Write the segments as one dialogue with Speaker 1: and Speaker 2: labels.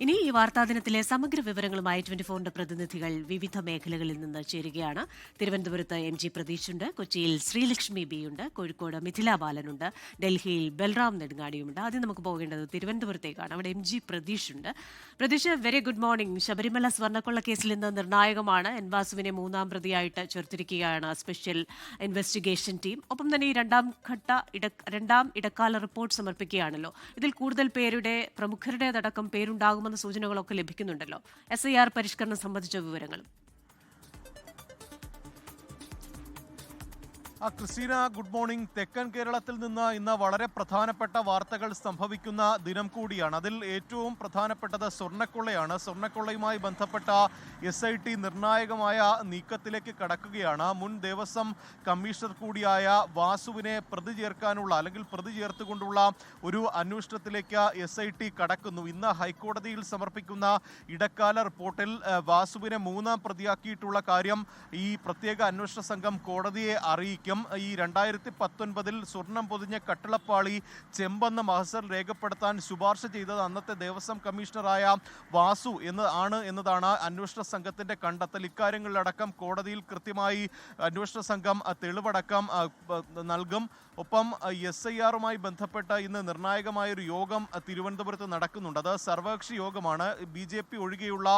Speaker 1: ഇനി ഈ വാർത്താദിനത്തിലെ സമഗ്ര വിവരങ്ങളുമായി 24ന്റെ പ്രതിനിധികൾ വിവിധ മേഖലകളിൽ നിന്ന് ചേരുകയാണ്. തിരുവനന്തപുരത്ത് MG പ്രതീഷുണ്ട്, കൊച്ചിയിൽ ശ്രീലക്ഷ്മി ബി ഉണ്ട്, കോഴിക്കോട് മിഥില ബാലനുണ്ട്, ഡൽഹിയിൽ ബൽറാം നെടുങ്ങാടിയുമുണ്ട്. ആദ്യം നമുക്ക് പോകേണ്ടത് തിരുവനന്തപുരത്തേക്കാണ്. അവിടെ MG പ്രതീഷുണ്ട്. Pratheesh, very good morning. Sabarimala സ്വർണ്ണക്കൊള്ള കേസിൽ ഇന്ന് നിർണായകമാണ്. എൻ വാസുവിനെ മൂന്നാം പ്രതിയായിട്ട് ചേർത്തിരിക്കുകയാണ് സ്പെഷ്യൽ ഇൻവെസ്റ്റിഗേഷൻ ടീം. ഒപ്പം തന്നെ ഈ രണ്ടാം ഇടക്കാല റിപ്പോർട്ട് സമർപ്പിക്കുകയാണല്ലോ. ഇതിൽ കൂടുതൽ പ്രമുഖരുടേതടക്കം പേരുണ്ടാകുമെന്ന സൂചനകളൊക്കെ ലഭിക്കുന്നുണ്ടല്ലോ. SIR പരിഷ്കരണം സംബന്ധിച്ച വിവരങ്ങളും.
Speaker 2: Christina, good morning. തെക്കൻ കേരളത്തിൽ നിന്ന് ഇന്ന് വളരെ പ്രധാനപ്പെട്ട വാർത്തകൾ സംഭവിക്കുന്ന ദിനം കൂടിയാണ്. അതിൽ ഏറ്റവും പ്രധാനപ്പെട്ടത് സ്വർണ്ണക്കൊള്ളയാണ്. സ്വർണ്ണക്കൊള്ളയുമായി ബന്ധപ്പെട്ട SIT നിർണായകമായ നീക്കത്തിലേക്ക് കടക്കുകയാണ്. മുൻ ദേവസ്വം കമ്മീഷണർ കൂടിയായ വാസുവിനെ പ്രതി ചേർക്കാനുള്ള അല്ലെങ്കിൽ പ്രതി ചേർത്തുകൊണ്ടുള്ള ഒരു അന്വേഷണത്തിലേക്ക് SIT കടക്കുന്നു. ഇന്ന് ഹൈക്കോടതിയിൽ സമർപ്പിക്കുന്ന ഇടക്കാല റിപ്പോർട്ടിൽ വാസുവിനെ മൂന്നാം പ്രതിയാക്കിയിട്ടുള്ള കാര്യം ഈ പ്രത്യേക അന്വേഷണ സംഘം കോടതിയെ അറിയിക്കും. ഈ 2019 സ്വർണം പൊതിഞ്ഞ കട്ടിളപ്പാളി ചെമ്പെന്ന മഹസർ രേഖപ്പെടുത്താൻ ശുപാർശ ചെയ്തത് അന്നത്തെ ദേവസ്വം കമ്മീഷണറായ വാസു എന്നതാണ് അന്വേഷണ സംഘത്തിന്റെ കണ്ടെത്തൽ. ഇക്കാര്യങ്ങളിലടക്കം കോടതിയിൽ കൃത്യമായി അന്വേഷണ സംഘം തെളിവടക്കം നൽകും. ഒപ്പം SIRുമായി ബന്ധപ്പെട്ട് ഇന്ന് നിർണായകമായൊരു യോഗം തിരുവനന്തപുരത്ത് നടക്കുന്നുണ്ട്. അത് സർവകക്ഷി യോഗമാണ്. BJP ഒഴികെയുള്ള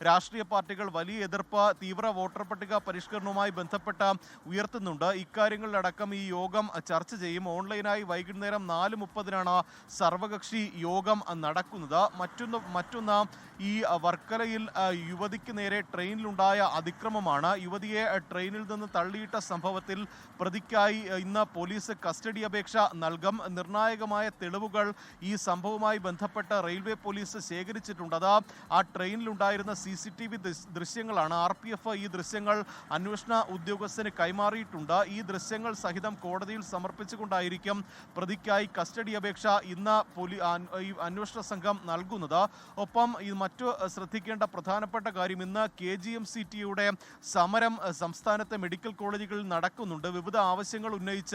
Speaker 2: രാഷ്ട്രീയ പാർട്ടികൾ വലിയ എതിർപ്പ് തീവ്ര വോട്ടർ പട്ടിക പരിഷ്കരണവുമായി ബന്ധപ്പെട്ട് ഉയർത്തുന്നുണ്ട്. ഇക്കാര്യങ്ങളിലടക്കം ഈ യോഗം ചർച്ച ചെയ്യും. ഓൺലൈനായി വൈകുന്നേരം 4:30 സർവകക്ഷി യോഗം നടക്കുന്നത്. മറ്റൊന്ന് ഈ വർക്കലയിൽ യുവതിക്ക് നേരെ ട്രെയിനിലുണ്ടായ അതിക്രമമാണ്. യുവതിയെ ട്രെയിനിൽ നിന്ന് തള്ളിയിട്ട സംഭവത്തിൽ പ്രതിക്കായി ഇന്ന് പോലീസ് കസ്റ്റഡി അപേക്ഷ നൽകും. നിർണായകമായ തെളിവുകൾ ഈ സംഭവവുമായി ബന്ധപ്പെട്ട് റെയിൽവേ പോലീസ് ശേഖരിച്ചിട്ടുണ്ട്. അത് ആ ട്രെയിനിലുണ്ടായിരുന്ന CCTV ദൃശ്യങ്ങളാണ്. RPF ഈ ദൃശ്യങ്ങൾ അന്വേഷണ ഉദ്യോഗസ്ഥന് കൈമാറിയിട്ടുണ്ട്. ഈ ദൃശ്യങ്ങൾ സഹിതം കോടതിയിൽ സമർപ്പിച്ചുകൊണ്ടായിരിക്കും പ്രതിക്കായി കസ്റ്റഡി അപേക്ഷ ഇന്ന് അന്വേഷണ സംഘം നൽകുന്നത്. ഒപ്പം മറ്റു ശ്രദ്ധിക്കേണ്ട പ്രധാനപ്പെട്ട കാര്യം, ഇന്ന് KGMCTയുടെ സമരം സംസ്ഥാനത്തെ മെഡിക്കൽ കോളേജുകളിൽ നടക്കുന്നുണ്ട്. വിവിധ ആവശ്യങ്ങൾ ഉന്നയിച്ച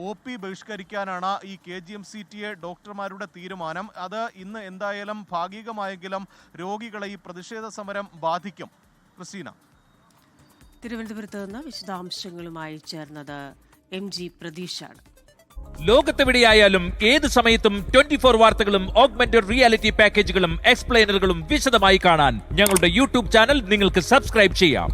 Speaker 2: OP ബഹിഷ്കരിക്കാനാണ് ഈ KGMCTA ഡോക്ടർമാരുടെ തീരുമാനം. അത് ഇന്ന് എന്തായാലും ഭാഗികമായെങ്കിലും രോഗികളെ ഈ പ്രതിഷേധ സമരം ബാധിക്കും. ക്രിസ്റ്റീന,
Speaker 1: തിരുവനന്തപുരത്ത് നിന്ന് വിശദാംശങ്ങളുമായി ചേർന്നത് MG പ്രതീഷാണ്.
Speaker 3: ലോകത്തെവിടെയായാലും ഏത് സമയത്തും 24 വാർത്തകളും ഓഗ്മെന്റഡ് റിയാലിറ്റി പാക്കേജുകളും എക്സ്പ്ലെയിനറുകളും വിശദമായി കാണാൻ ഞങ്ങളുടെ YouTube ചാനൽ നിങ്ങൾക്ക് സബ്സ്ക്രൈബ് ചെയ്യാം.